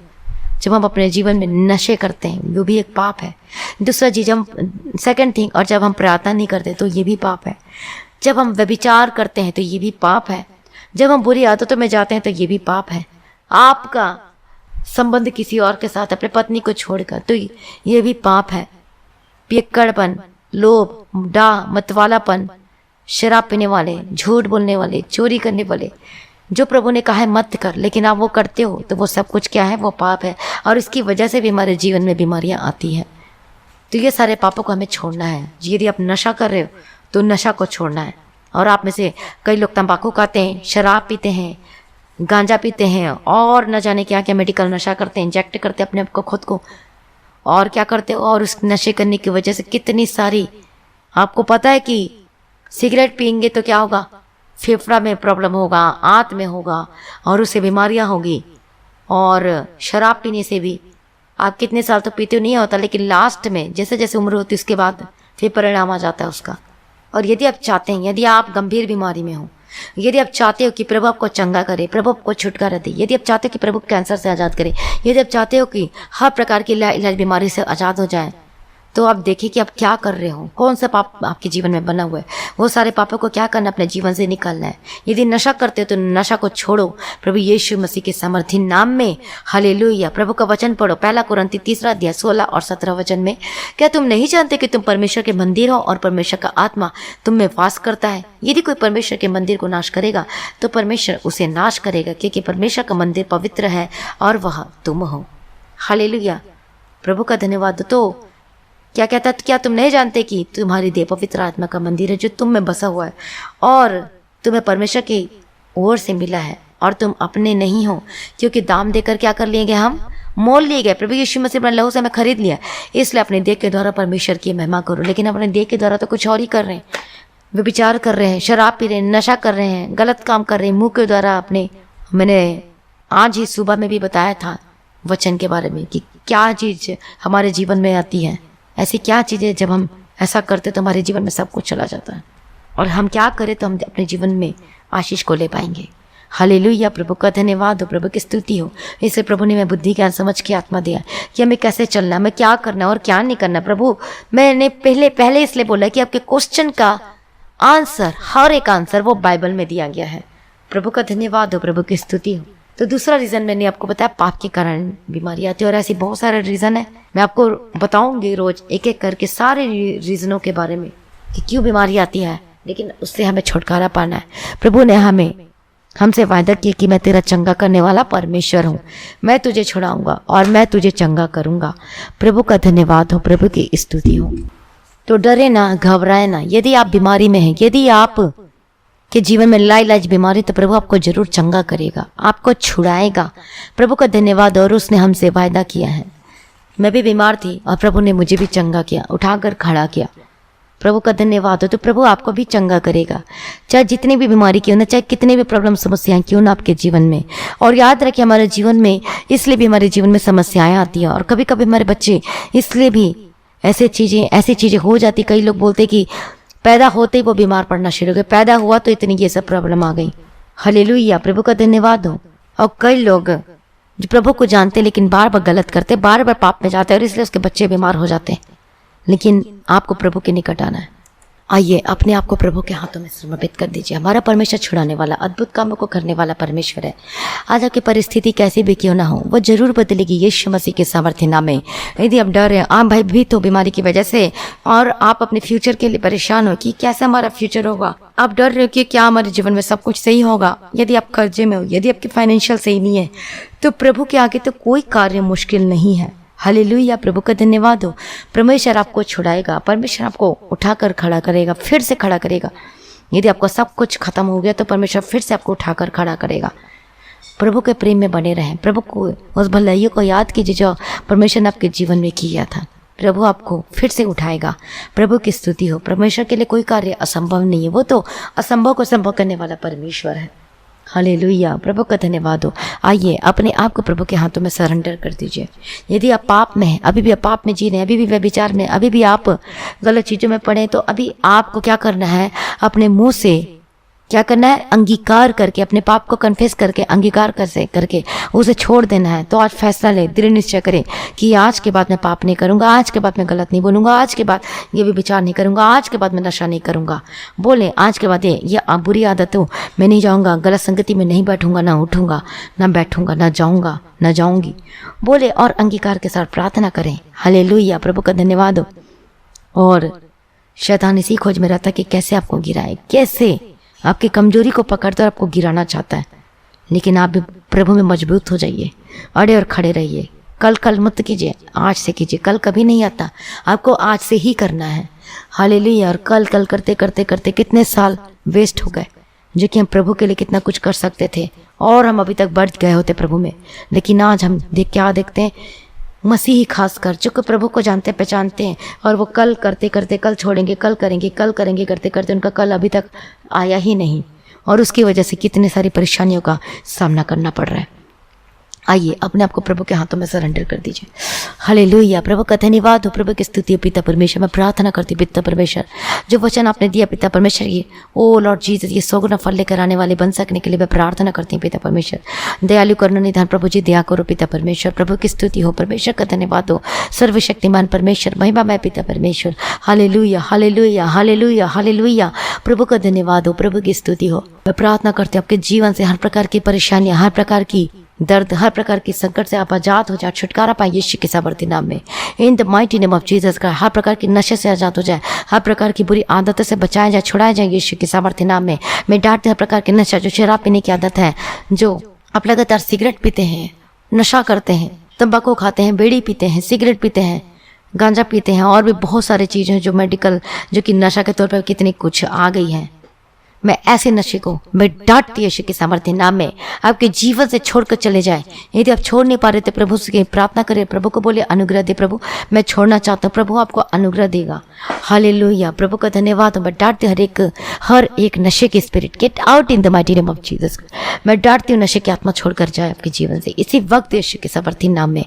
जब हम अपने जीवन में नशे करते हैं, वो भी एक पाप है। दूसरा चीज, हम सेकंड थिंग, और जब हम प्रार्थना नहीं करते तो ये भी पाप है। जब हम व्यभिचार करते हैं तो ये भी पाप है। जब हम बुरी आदतों में जाते हैं तो ये भी पाप है। आपका संबंध किसी और के साथ, अपने पत्नी को छोड़कर, तो ये भी पाप है। पियक्कड़पन, लोभ, डाह, मतवालापन, शराब पीने वाले, झूठ बोलने वाले, चोरी करने वाले, जो प्रभु ने कहा है मत कर, लेकिन आप वो करते हो, तो वो सब कुछ क्या है? वो पाप है। और इसकी वजह से भी हमारे जीवन में बीमारियां आती हैं। तो ये सारे पापों को हमें छोड़ना है। यदि आप नशा कर रहे हो तो नशा को छोड़ना है। और आप में से कई लोग तंबाकू खाते हैं, शराब पीते हैं, गांजा पीते हैं, और न जाने क्या क्या मेडिकल नशा करते हैं, इंजेक्ट करते हैं अपने आप को, खुद को, और क्या करते हो। और उस नशे करने की वजह से कितनी सारी, आपको पता है कि सिगरेट पियेंगे तो क्या होगा? फेफड़ा में प्रॉब्लम होगा, आंत में होगा, और उससे बीमारियां होगी। और शराब पीने से भी आप कितने साल तो पीते हो नहीं होता, लेकिन लास्ट में जैसे जैसे उम्र होती है उसके बाद फिर परिणाम आ जाता है उसका। और यदि आप चाहते हैं, यदि आप गंभीर बीमारी में हो, यदि आप चाहते हो कि प्रभु आपको चंगा करे, प्रभु आपको छुटकारा दे, यदि आप चाहते हो कि प्रभु कैंसर से आज़ाद करे, यदि आप चाहते हो कि हर प्रकार की इलाज बीमारी से आज़ाद हो जाए, तो आप देखिए कि आप क्या कर रहे हो, कौन सा पाप आपके जीवन में बना हुआ है। वो सारे पापों को क्या करना, अपने जीवन से निकालना है। यदि नशा करते हो तो नशा को छोड़ो प्रभु यीशु मसीह के सामर्थी नाम में। हालेलुया। प्रभु का वचन पढ़ो, 1 कुरिन्ती 3 अध्याय 16 और 17 वचन में, क्या तुम नहीं जानते कि तुम परमेश्वर के मंदिर हो और परमेश्वर का आत्मा तुम में वास करता है? यदि कोई परमेश्वर के मंदिर को नाश करेगा तो परमेश्वर उसे नाश करेगा, क्योंकि परमेश्वर का मंदिर पवित्र है और वह तुम हो। हालेलुया। प्रभु का धन्यवाद। तो क्या कहता है? क्या तुम नहीं जानते कि तुम्हारी देह पवित्र आत्मा का मंदिर है जो तुम में बसा हुआ है, और तुम्हें परमेश्वर की ओर से मिला है, और तुम अपने नहीं हो, क्योंकि दाम देकर क्या कर लिए गए? हम मोल लिए गए। प्रभु यीशु मसीह अपने लहू से हमें खरीद लिया। इसलिए अपने देह के द्वारा परमेश्वर की महिमा करो। लेकिन अपने देह के द्वारा तो कुछ और ही कर रहे हैं। व्यभिचार कर रहे हैं, शराब पी रहे हैं, नशा कर रहे हैं, गलत काम कर रहे हैं मुंह के द्वारा अपने। मैंने आज ही सुबह में भी बताया था वचन के बारे में कि क्या चीज़ हमारे जीवन में आती है। ऐसी क्या चीज़ें जब हम ऐसा करते तो हमारे जीवन में सब कुछ चला जाता है, और हम क्या करें तो हम अपने जीवन में आशीष को ले पाएंगे। हालेलुया। प्रभु का धन्यवाद हो, प्रभु की स्तुति हो। इसलिए प्रभु ने मैं बुद्धि ज्ञान समझ के आत्मा दिया कि हमें कैसे चलना, हमें क्या करना और क्या नहीं करना। प्रभु मैंने पहले इसलिए बोला कि आपके क्वेश्चन का आंसर, हर एक आंसर वो बाइबल में दिया गया है। प्रभु का धन्यवाद हो, प्रभु की स्तुति हो। तो दूसरा रीज़न मैंने आपको बताया, पाप के कारण बीमारी आती है। और ऐसी बहुत सारे रीज़न है, मैं आपको बताऊंगी रोज एक एक करके सारे रीज़नों के बारे में कि क्यों बीमारी आती है, लेकिन उससे हमें छुटकारा पाना है। प्रभु ने हमसे वायदा किया कि मैं तेरा चंगा करने वाला परमेश्वर हूँ, मैं तुझे छुड़ाऊंगा और मैं तुझे चंगा करूंगा। प्रभु का धन्यवाद हो, प्रभु की स्तुति हो। तो डरे ना, घबराए ना। यदि आप बीमारी में हैं, यदि आप के जीवन में लाइलाज बीमारी, तो प्रभु आपको जरूर चंगा करेगा, आपको छुड़ाएगा। प्रभु का धन्यवाद। और उसने हमसे वायदा किया है। मैं भी बीमार थी और प्रभु ने मुझे भी चंगा किया, उठाकर खड़ा किया। प्रभु का धन्यवाद हो। तो प्रभु आपको भी चंगा करेगा, चाहे जितनी भी बीमारी क्यों ना, चाहे कितनी भी प्रॉब्लम समस्याएं क्यों ना आपके जीवन में। और याद रखिए, हमारे जीवन में इसलिए भी हमारे जीवन में समस्याएं आती हैं, और कभी कभी हमारे बच्चे इसलिए भी ऐसी चीज़ें हो जाती। कई लोग बोलते कि पैदा होते ही वो बीमार पड़ना शुरू हो गए, पैदा हुआ तो इतनी ये सब प्रॉब्लम आ गई। हालेलुया। प्रभु का धन्यवाद हो। और कई लोग जो प्रभु को जानते लेकिन बार बार गलत करते, बार बार पाप में जाते हैं, और इसलिए उसके बच्चे बीमार हो जाते हैं। लेकिन आपको प्रभु के निकट आना है, आइए अपने आप को प्रभु के हाथों में समर्पित कर दीजिए। हमारा परमेश्वर छुड़ाने वाला, अद्भुत कामों को करने वाला परमेश्वर है। आज आपकी परिस्थिति कैसी भी क्यों ना हो, वो जरूर बदलेगी यीशु मसीह के सामर्थ्य नाम में। यदि आप डर हैं, आप भयभीत हो बीमारी की वजह से, और आप अपने फ्यूचर के लिए परेशान हो कि कैसे हमारा फ्यूचर होगा, आप डर रहे हो कि क्या हमारे जीवन में सब कुछ सही होगा, यदि आप कर्जे में हो, यदि आपकी फाइनेंशियल सही नहीं है, तो प्रभु के आगे तो कोई कार्य मुश्किल नहीं है। हालेलुया, प्रभु का धन्यवाद हो। परमेश्वर आपको छुड़ाएगा, परमेश्वर आपको उठाकर खड़ा करेगा, फिर से खड़ा करेगा। यदि आपको सब कुछ खत्म हो गया तो परमेश्वर फिर से आपको उठाकर खड़ा करेगा। प्रभु के प्रेम में बने रहें, प्रभु को उस भलाइयों को याद कीजिए जो परमेश्वर ने आपके जीवन में किया था। प्रभु आपको फिर से उठाएगा। प्रभु की स्तुति हो। परमेश्वर के लिए कोई कार्य असंभव नहीं है, वो तो असंभव को संभव करने वाला परमेश्वर है। हालेलुया, प्रभु का धन्यवाद हो। आइए अपने आप को प्रभु के हाथों में सरेंडर कर दीजिए। यदि आप पाप में हैं, अभी भी आप पाप में जी रहे हैं, अभी भी व्यभिचार में, अभी भी आप गलत चीज़ों में पड़े, तो अभी आपको क्या करना है, अपने मुंह से क्या करना है, अंगीकार करके, अपने पाप को कन्फेस करके, अंगीकार करके उसे छोड़ देना है। तो आज फैसला ले, दृढ़ निश्चय करें कि आज के बाद मैं पाप नहीं करूंगा, आज के बाद मैं गलत नहीं बोलूंगा, आज के बाद ये भी विचार नहीं करूंगा, आज के बाद मैं नशा नहीं करूंगा। बोले आज के बाद ये बुरी आदतों में नहीं जाऊंगा, गलत संगति में नहीं बैठूंगा, ना उठूंगा, ना बैठूंगा, ना जाऊंगा, ना जाऊंगी। बोले और अंगीकार के साथ प्रार्थना करें। हालेलुया, प्रभु का धन्यवाद हो। और शैतान इसी खोज में रहता कि कैसे आपको गिराए, कैसे आपकी कमजोरी को पकड़कर आपको गिराना चाहता है। लेकिन आप भी प्रभु में मजबूत हो जाइए, अड़े और खड़े रहिए। कल मत कीजिए, आज से कीजिए। कल कभी नहीं आता, आपको आज से ही करना है। हालेलुया। और कल करते करते करते कितने साल वेस्ट हो गए, जो कि हम प्रभु के लिए कितना कुछ कर सकते थे, और हम अभी तक बढ़ गए होते प्रभु में। लेकिन आज हम क्या देखते हैं, मसीही खासकर जो कि प्रभु को जानते पहचानते हैं, और वो कल करते करते कल छोड़ेंगे, कल करेंगे करते करते उनका कल अभी तक आया ही नहीं, और उसकी वजह से कितनी सारी परेशानियों का सामना करना पड़ रहा है। आइए अपने आप को प्रभु के हाथों में सरेंडर कर दीजिए। हालेलुया, प्रभु का धन्यवाद हो। प्रभु की स्तुति हो। पिता परमेश्वर, मैं प्रार्थना करती हूँ पिता परमेश्वर, जो वचन आपने दिया पिता परमेश्वर, ये ओ लॉर्ड जीसस, ये 100 गुना फल लेकर आने वाले बन सकने के लिए मैं प्रार्थना करती हूँ पिता परमेश्वर। दयालु करुणा निधान प्रभु जी, दया करो पिता परमेश्वर। प्रभु की स्तुति हो। परमेश्वर का धन्यवाद हो। सर्वशक्तिमान परमेश्वर, महिमा मैं पिता परमेश्वर। हालेलुया, हालेलुया, हालेलुया, हालेलुया, प्रभु का धन्यवाद हो। प्रभु की स्तुति हो। मैं प्रार्थना करती हूँ आपके जीवन से हर प्रकार की परेशानियां, हर प्रकार की दर्द, हर प्रकार की संकट से आप आजाद हो जाए, छुटकारा पाए यीशु के सामर्थ्य नाम में, in the mighty name of Jesus Christ. हर प्रकार के नशे से आजाद हो जाए, हर प्रकार की बुरी आदतों से बचाया जाए, छुड़ाया जाए यीशु के सामर्थ्य नाम में। मैं डांटती हर प्रकार के नशा, जो शराब पीने की आदत है, जो आप लगातार सिगरेट पीते हैं, नशा करते हैं, तंबाकू खाते हैं, बीड़ी पीते हैं, सिगरेट पीते हैं, गांजा पीते हैं, और भी बहुत सारी चीज़ें जो मेडिकल, जो कि नशा के तौर पर कितनी कुछ आ गई हैं। मैं ऐसे नशे को मैं डांटती यीशु के सामर्थ्य नाम में आपके जीवन से छोड़कर चले जाए। यदि आप छोड़ नहीं पा रहे तो प्रभु से प्रार्थना करें, प्रभु को बोले अनुग्रह दे प्रभु, मैं छोड़ना चाहता हूँ, प्रभु आपको अनुग्रह देगा। हालेलुया, प्रभु का धन्यवाद। मैं डांटती हर एक नशे की spirit, gate out in the mighty name of Jesus. मैं डांटती हूँ नशे की आत्मा छोड़कर जाए आपके जीवन से इसी वक्त यीशु के सामर्थ्य नाम में।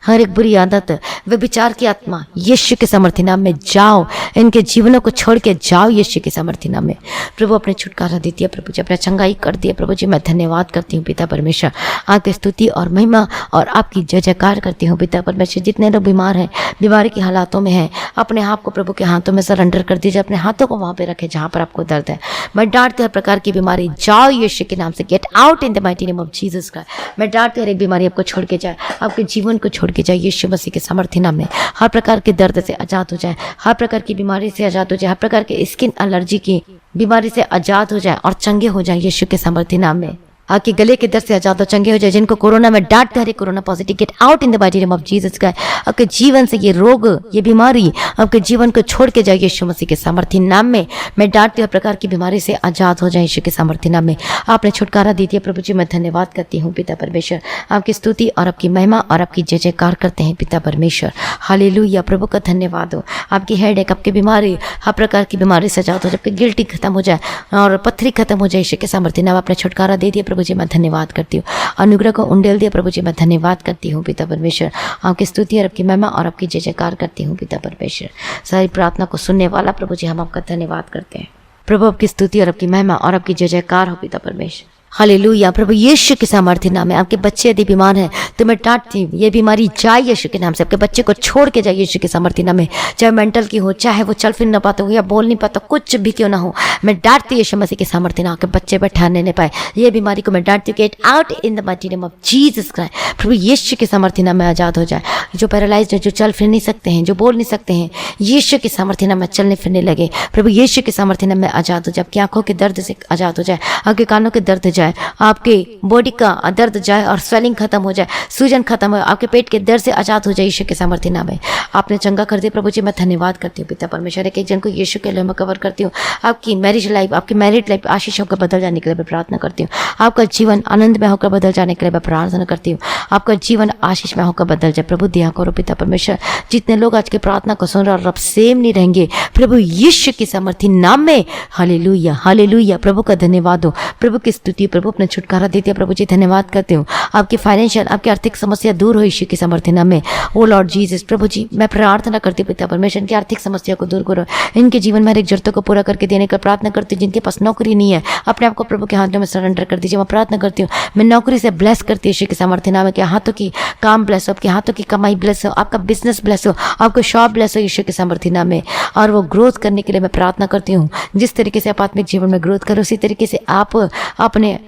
हर एक बुरी आदत, व्यभिचार की आत्मा, यीशु के सामर्थ्य नाम में जाओ, इनके जीवनों को छोड़ के जाओ यीशु के सामर्थ्य नाम में। प्रभु अपने छुटकारा देती है, प्रभु जी अपने चंगाई कर दिया। प्रभु जी मैं धन्यवाद करती हूँ पिता परमेश्वर, आपकी स्तुति और महिमा और आपकी जय जयकार करती हूँ पिता परमेश्वर। जितने लोग बीमार हैं, बीमारी के हालातों में हैं, अपने आप को प्रभु के हाथों में सरेंडर कर दीजिए। अपने हाथों को वहाँ पे रखें जहाँ पर आपको दर्द है। मैं डांटती हर प्रकार की बीमारी जाओ यीशु के नाम से, gate out in the mighty name of Jesus Christ. मैं डांटती हर एक बीमारी आपको छोड़ के जाए, आपके जीवन को छोड़ के जाए यीशु मसीह के सामर्थ्य नाम में। हर प्रकार के दर्द से आजाद हो जाए, हर प्रकार की बीमारी से आजाद हो जाए, हर प्रकार के स्किन एलर्जी की बीमारी से आजाद हो जाए और चंगे हो जाए यीशु के सामर्थ्य नाम में। आपके गले के दर्द से आजाद हो, चंगे हो जाए। जिनको कोरोना में डांटते हरे corona positive, get out in the mighty name of Jesus Christ. आपके जीवन से ये रोग, ये बीमारी आपके जीवन को छोड़ के जाए यीशु मसीह के सामर्थ्य नाम में। मैं डांटती हूँ प्रकार की बीमारी से आजाद हो जाए यीशु के सामर्थ्य नाम में। आपने छुटकारा दी दिया प्रभु जी, मैं धन्यवाद करती हूँ पिता परमेश्वर। आपकी स्तुति और आपकी महिमा और आपकी जय जयकार करते हैं पिता परमेश्वर। हालेलुया, प्रभु का धन्यवाद हो। आपकी हेडेक, आपकी बीमारी, हर प्रकार की बीमारी से आजाद हो जाए, आपकी गिल्टी खत्म हो जाए और पत्थरी खत्म हो जाए यीशु के सामर्थ्य नाम। आपने छुटकारा दे दिया प्रभु जी, मैं धन्यवाद करती हूँ। अनुग्रह को उंडेल दिया प्रभु जी, मैं धन्यवाद करती हूँ पिता परमेश्वर। आपकी स्तुति और आपकी महिमा और आपकी जय जयकार करती हूँ पिता परमेश्वर। सारी प्रार्थना को सुनने वाला प्रभु जी, हम आपका धन्यवाद करते हैं। प्रभु आपकी स्तुति और आपकी महिमा और आपकी जय जयकार हो पिता परमेश्वर। हालेलुया। प्रभु यीशु के सामर्थ्य नाम में आपके बच्चे यदि बीमार हैं तो मैं डांटती हूँ, ये बीमारी जाए यीशु के नाम से। आपके बच्चे को छोड़ के जाए यीशु के सामर्थ्य नाम में। चाहे मेंटल की हो, चाहे वो चल फिर ना पाता हो या बोल नहीं पाता, कुछ भी क्यों ना हो, मैं डांटती हूँ यीशु मसीह के सामर्थ्य नाम। आपके बच्चे पर ठहरने नहीं पाए, ये बीमारी को मैं डांटती हूँ, get out in the mighty name of Jesus Christ. प्रभु यीशु के सामर्थ्य नाम में आज़ाद हो जाए। जो पैरालाइज्ड है, जो चल फिर नहीं सकते हैं, जो बोल नहीं सकते हैं, यीशु के सामर्थ्य नाम में चलने फिरने लगे। प्रभु यीशु के सामर्थ्य नाम में आज़ाद हो जाए। आपकी आंखों के दर्द से आज़ाद हो जाए, आपके कानों के दर्द जाए, आपके बॉडी का दर्द जाए और स्वेलिंग खत्म हो जाए, सूजन खत्म हो, आपके पेट के दर्द से आज़ाद हो जाए यीशु के सामर्थ्य नाम में। आपने चंगा कर दिया प्रभु जी, मैं धन्यवाद करती हूँ पिता परमेश्वर। एक जन को यीशु के लिए मैं कवर करती हूँ। आपकी मैरिज लाइफ, आपकी मैरिड लाइफ आशीष होकर बदल जाने के लिए मैं प्रार्थना करती हूँ। आपका जीवन आनंदमय होकर बदल जाने के लिए मैं प्रार्थना करती हूँ। आपका जीवन आशीष में होकर बदल जाए प्रभु, दया करो पिता परमेश्वर। जितने लोग आज की प्रार्थना को सुन रहे और अब सेम नहीं रहेंगे प्रभु यीशु के सामर्थ्य नाम में। Hallelujah hallelujah. प्रभु का धन्यवाद हो, प्रभु की स्तुति, प्रभु अपना छुटकारा देते हैं प्रभु जी, धन्यवाद करते हूँ। आपकी फाइनेंशियल, आपकी आर्थिक समस्या दूर हो यीशु के सामर्थ्य नाम में। ओ लॉर्ड जीसस, प्रभु जी मैं प्रार्थना करती हूँ पिता परमेश्वर, इनकी आर्थिक समस्या को दूर करो, इनके जीवन में हर एक जरूरतों को पूरा करके देने का प्रार्थना करती हूँ। जिनके पास नौकरी नहीं है, अपने आप को प्रभु के हाथों में सरेंडर कर दीजिए। मैं प्रार्थना करती हूँ, मैं नौकरी से ब्लेस करती हूँ यीशु के सामर्थ्य नाम में। कि हाथों की काम ब्लेस हो, आपके हाथों की कमाई ब्लेस हो, आपका बिजनेस ब्लेस हो, आपको शॉप ब्लेस हो यीशु के सामर्थ्य नाम में। और वो ग्रोथ करने के लिए मैं प्रार्थना करती हूँ। जिस तरीके से आप आत्मिक जीवन में ग्रोथ करो, उसी तरीके से आप अपने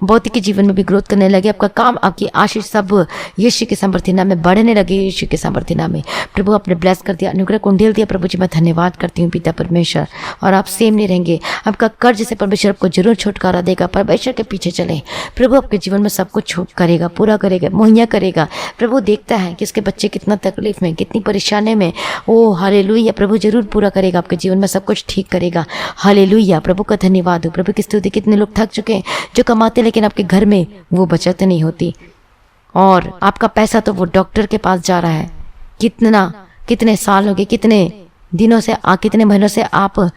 भौतिक जीवन में भी ग्रोथ करने लगे। आपका काम, आपकी आशीष सब यीशु के सामर्थ्य नाम में बढ़ने लगे यीशु के सामर्थ्य नाम में। प्रभु आपने ब्लेस कर दिया, अनुग्रह कुंडेल दिया प्रभु जी, मैं धन्यवाद करती हूँ पिता परमेश्वर। और आप सेम नहीं रहेंगे, आपका कर्ज से परमेश्वर आपको जरूर छुटकारा देगा। परमेश्वर के पीछे चले, प्रभु आपके जीवन में सब कुछ छूट करेगा, पूरा करेगा, मुहैया करेगा। प्रभु देखता है कि उसके बच्चे कितना तकलीफ में, कितनी परेशानी में। ओ हालेलुया, प्रभु जरूर पूरा करेगा आपके जीवन में, सब कुछ ठीक करेगा। हालेलुया, प्रभु का धन्यवाद हो, प्रभु की स्तुति। कितने लोग थक चुके हैं जो कमाते, लेकिन आपके घर में वो बचत नहीं होती और आपका पैसा तो वो डॉक्टर के पास जा रहा है। कितने साल हो गए, कितने दिनों से, कितने महीनों से आप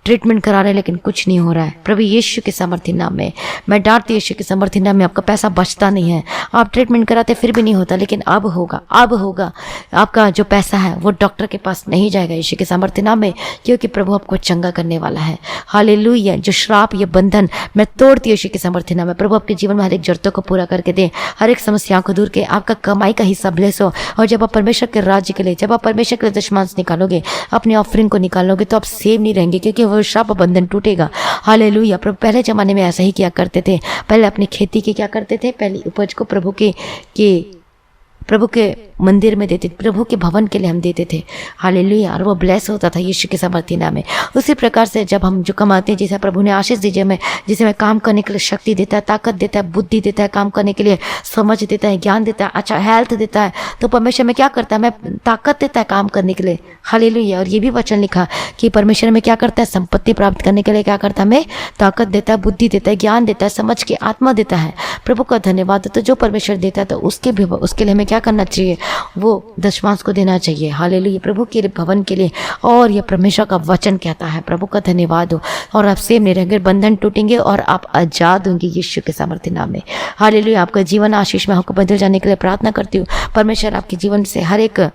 ट्रीटमेंट करा रहे हैं, लेकिन कुछ नहीं हो रहा है। प्रभु यीशु के सामर्थ्य नाम में मैं डांटती हूँ, यीशु के सामर्थ्य नाम में। आपका पैसा बचता नहीं है, आप ट्रीटमेंट कराते फिर भी नहीं होता, लेकिन अब होगा, अब होगा। आपका जो पैसा है वो डॉक्टर के पास नहीं जाएगा यीशु के सामर्थ्य नाम में, क्योंकि प्रभु आपको चंगा करने वाला है। हालेलुया। जो श्राप, ये बंधन मैं तोड़ती हूँ यीशु के सामर्थ्य नाम में। प्रभु आपके जीवन में हर एक जरूरतों को पूरा करके दे, हर एक समस्याओं को दूर के, आपका कमाई का हिस्सा ब्लेस हो। और जब आप परमेश्वर के राज्य के लिए, जब आप परमेश्वर के लिए दशमांश निकालोगे, अपनी ऑफरिंग को निकालोगे, तो आप सेव नहीं रहेंगे, क्योंकि वो श्राप बंधन टूटेगा। हालेलुया। प्रभु पहले जमाने में ऐसा ही किया करते थे। पहले अपनी खेती के क्या करते थे, पहली उपज को प्रभु के मंदिर में देते, प्रभु के भवन के लिए हम देते थे। हालेलुया। और वो ब्लेस होता था यीशु के सामर्थ्य नाम में। उसी प्रकार से जब हम जो कमाते हैं, जैसे प्रभु ने आशीष दीजिए, मैं जिसे मैं काम करने के लिए शक्ति देता है, ताकत देता है, बुद्धि देता है, काम करने के लिए समझ देता है, ज्ञान देता है, अच्छा हेल्थ देता है, तो परमेश्वर में क्या करता है, मैं ताकत देता है काम करने के लिए। हालेलुया। और ये भी वचन लिखा कि परमेश्वर में क्या करता है, संपत्ति प्राप्त करने के लिए क्या करता है, हमें ताकत देता है, बुद्धि देता है, ज्ञान देता है, समझ की आत्मा देता है। प्रभु का धन्यवाद। तो जो परमेश्वर देता है, तो उसके लिए हमें क्या करना चाहिए, वो दशमांश को देना चाहिए। हालेलुया। प्रभु के भवन के लिए। और यह परमेश्वर का वचन कहता है। प्रभु का धन्यवाद हो। और आप सेम नहीं रहेंगे, बंधन टूटेंगे और आप आजाद होंगे यीशु के सामर्थ्य नाम में। हालेलुया। आपका जीवन आशीष में होकर बदल जाने के लिए प्रार्थना करती हूँ। परमेश्वर आपके जीवन से हर एक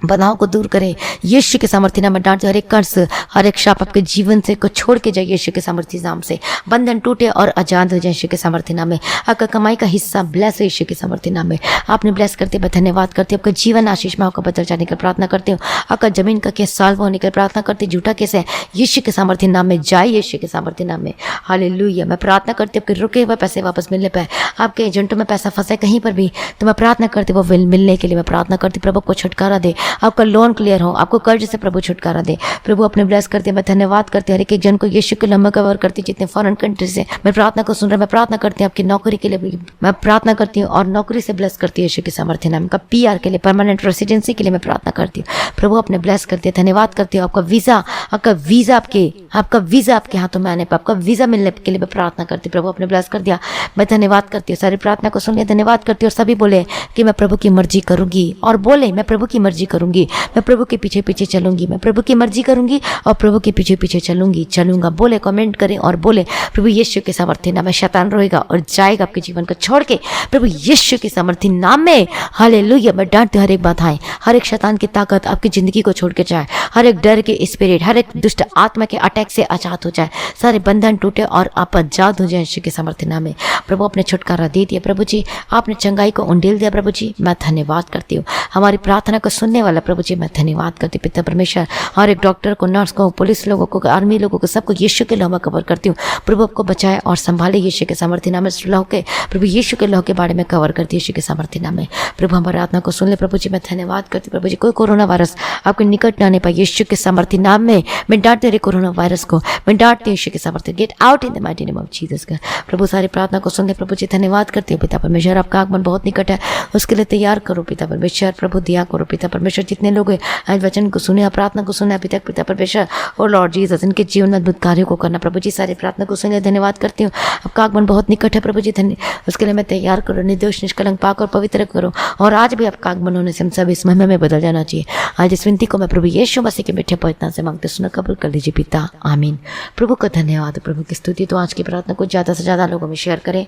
बधाव को दूर करे यीशु के सामर्थ्य नाम में। डांट, हर एक कर्ज, हर एक शाप आपके जीवन से को छोड़ के जाए यीशु के सामर्थ्य नाम से। बंधन टूटे और आजाद हो जाए यीशु के सामर्थ्य नाम में। आपका कमाई का हिस्सा ब्लेस हो यीशु के सामर्थ्य नाम में। आपने ब्लेस करते मैं धन्यवाद करती हूँ। आपका जीवन आशीष में होकर बदल जाने की प्रार्थना करती हूँ। आपका जमीन का केस सॉल्व होने की प्रार्थना करती हूँ। झूठा केस है यीशु के सामर्थ्य नाम में जाए यीशु के सामर्थ्य नाम में। हालेलुया। मैं प्रार्थना करती हूँ आपके रुके हुए पैसे वापस मिलने पाए, आपके एजेंटों में पैसा फंसे कहीं पर भी, तो मैं प्रार्थना करती हूँ वो मिलने के लिए मैं प्रार्थना करती हूँ। प्रभु को छुटकारा दे, आपका लोन क्लियर हो, आपको कर्ज से प्रभु छुटकारा दे। प्रभु अपने ब्लेस करते हैं। मैं धन्यवाद करती हूँ हर एक जन को यीशु के लम्बा कवर करती, जितने फॉरेन कंट्री से मैं प्रार्थना को सुन रहा, मैं प्रार्थना करती हूँ आपकी नौकरी के लिए भी मैं प्रार्थना करती हूँ और नौकरी से ब्लेस करती हूँ यीशु के सामर्थ्य नाम का। PR के लिए, परमानेंट रेसिडेंसी के लिए मैं प्रार्थना करती हूँ। प्रभु अपने ब्लेस करते हैं। धन्यवाद करती हूँ। आपका वीजा आपके हाथों में आने पर, आपका वीजा मिलने के लिए मैं प्रार्थना करती हूँ। प्रभु अपने ब्लेस कर दिया। मैं धन्यवाद करती हूँ। सारी प्रार्थना को सुन लिया, धन्यवाद करती हूँ। और सभी बोले कि मैं प्रभु की मर्जी करूंगी, और बोले मैं प्रभु की मर्जी करूंगी, मैं प्रभु के पीछे पीछे चलूंगी, मैं प्रभु की मर्जी करूंगी और प्रभु के पीछे पीछे चलूंगा। बोले, कमेंट करें और बोले प्रभु यीशु के सामर्थ्य नाम में शैतान रोएगा और जाएगा आपके जीवन को छोड़ के प्रभु यीशु के सामर्थ्य नाम में। हालेलुया। मैं डांटती हर एक बाधाएं, हर एक शैतान की ताकत आपकी जिंदगी को छोड़ के जाए, हर एक डर के स्पिरिट, हर एक दुष्ट आत्मा के अटैक से आजाद हो जाए, सारे बंधन टूटे और आप आजाद हो जाए यीशु के सामर्थ्य नाम में। प्रभु अपने छुटकारा दे दिया प्रभु जी, आपने चंगाई को उंडेल दिया प्रभु जी, मैं धन्यवाद करती हूँ। हमारी प्रार्थना को सुनने वाला प्रभु जी मैं धन्यवाद करती हूँ पिता परमेश्वर। हर एक डॉक्टर को, नर्स को, पुलिस लोगों को, आर्मी लोगों को, सबको यीशु के लहू में कवर करती हूँ। प्रभु आपको बचाए और संभाले यीशु के सामर्थ्य नाम में। लहू के प्रभु यीशु के लहू के बारे में कवर करती है यीशु के सामर्थ्य नाम में। प्रभु हमारी प्रार्थना को सुन ले प्रभु जी, मैं धन्यवाद करती हूँ प्रभु जी। कोई कोरोना वायरस आपके निकट न आने पाए यीशु के सामर्थ्य नाम में। मैं डांटती रही कोरोना वायरस को, मैं डांटती हूँ यीशु के सामर्थ्य। Gate out in the mighty name of Jesus का। प्रभु सारी प्रार्थना को सुन ले प्रभु जी, धन्यवाद करती हूँ पिता परमेश्वर। आपका आगमन बहुत निकट है, उसके लिए तैयार करो पिता परमेश्वर। प्रभु दिया करो पिता परमेश्वर। जितने लोग आज वचन को सुने, प्रार्थना को सुना पिता परमेश्वर और लॉर्ड जीसस, इनके जीवन में अद्भुत कार्यों को करना प्रभु जी। सारी प्रार्थना को सुने, धन्यवाद करती हूँ। आपका आगमन बहुत निकट है प्रभु जी, उसके लिए मैं तैयार करो, निर्दोष निष्कलंक पाक और पवित्र करो। और आज भी आपका आगमन होने से हम सब इस महिमा में बदल जाना चाहिए। आज इस विनती को मैं प्रभु यीशु मसीह के मीठे पवित्र से मांगते सुना कबूल कर लीजिए पिता, आमीन। प्रभु का धन्यवाद, प्रभु की स्तुति। तो आज की प्रार्थना को ज़्यादा से ज़्यादा लोगों में शेयर करें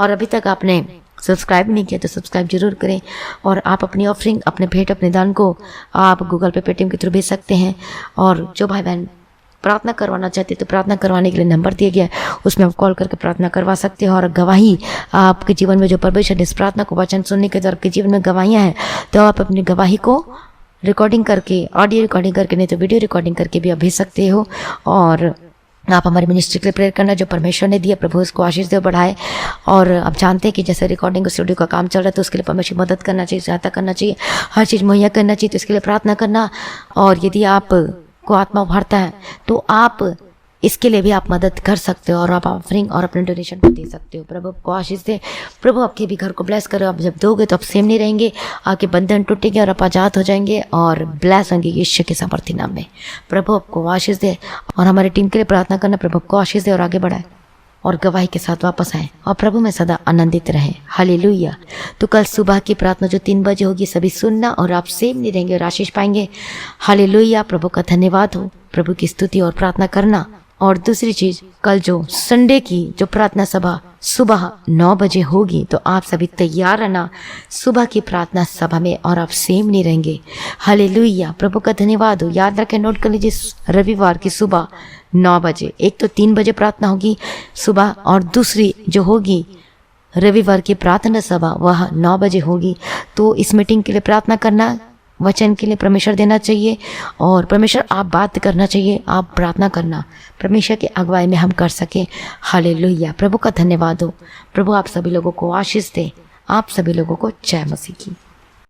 और अभी तक आपने सब्सक्राइब नहीं किया तो सब्सक्राइब जरूर करें। और आप अपनी ऑफरिंग, अपने भेंट, अपने दान को आप गूगल पे, पेटीएम के थ्रू भेज सकते हैं। और जो भाई बहन प्रार्थना करवाना चाहते हैं तो प्रार्थना करवाने के लिए नंबर दिया गया है, उसमें आप कॉल करके प्रार्थना करवा सकते हैं। और गवाही आपके जीवन में जो परमेश्वर ने इस प्रार्थना को वचन सुनने के द्वारा आपके जीवन में गवाहियाँ हैं, तो आप अपनी गवाही को रिकॉर्डिंग करके, ऑडियो रिकॉर्डिंग करके, नहीं तो वीडियो रिकॉर्डिंग करके भी आप भेज सकते हो। और आप हमारी मिनिस्ट्री के लिए प्रेयर करना, जो परमेश्वर ने दिया प्रभु उसको आशीष दे बढ़ाए। और आप जानते हैं कि जैसे रिकॉर्डिंग स्टूडियो का काम चल रहा है तो उसके लिए परमेश्वर मदद करना चाहिए, सहायता करना चाहिए, हर चीज़ मुहैया करना चाहिए, तो इसके लिए प्रार्थना करना। और यदि आप को आत्मा उभारता है तो आप इसके लिए भी आप मदद कर सकते हो और आप ऑफरिंग और अपने डोनेशन को दे सकते हो। प्रभु आपको आशीष दे, प्रभु आपके भी घर को ब्लेस करो। आप जब दोगे तो आप सेम नहीं रहेंगे, आपके बंधन टूटेंगे और आप आजाद हो जाएंगे और ब्लेस होंगे यीशु के सामर्थ्य नाम में। प्रभु आपको आशीष दे और हमारी टीम के लिए प्रार्थना करना, प्रभु आपको आशीष दे और आगे बढ़ाए और गवाही के साथ वापस आए और प्रभु में सदा आनंदित रहें। हालेलुया। तो कल सुबह की प्रार्थना जो 3 बजे होगी सभी सुनना और आप सेम नहीं रहेंगे और आशीष पाएंगे। हालेलुया। प्रभु का धन्यवाद हो, प्रभु की स्तुति और प्रार्थना करना। और दूसरी चीज़, कल जो संडे की जो प्रार्थना सभा सुबह 9 बजे होगी तो आप सभी तैयार रहना सुबह की प्रार्थना सभा में और आप सेम नहीं रहेंगे। हालेलुया। प्रभु का धन्यवाद हो। याद रखें, नोट कर लीजिए, रविवार की सुबह 9 बजे, एक तो 3 बजे प्रार्थना होगी सुबह और दूसरी जो होगी रविवार की प्रार्थना सभा वह 9 बजे होगी। तो इस मीटिंग के लिए प्रार्थना करना, वचन के लिए परमेश्वर देना चाहिए और परमेश्वर आप बात करना चाहिए, आप प्रार्थना करना, परमेश्वर की अगुवाई में हम कर सकें। हालेलुया। प्रभु का धन्यवाद हो। प्रभु आप सभी लोगों को आशीष दे। आप सभी लोगों को जय मसीह की।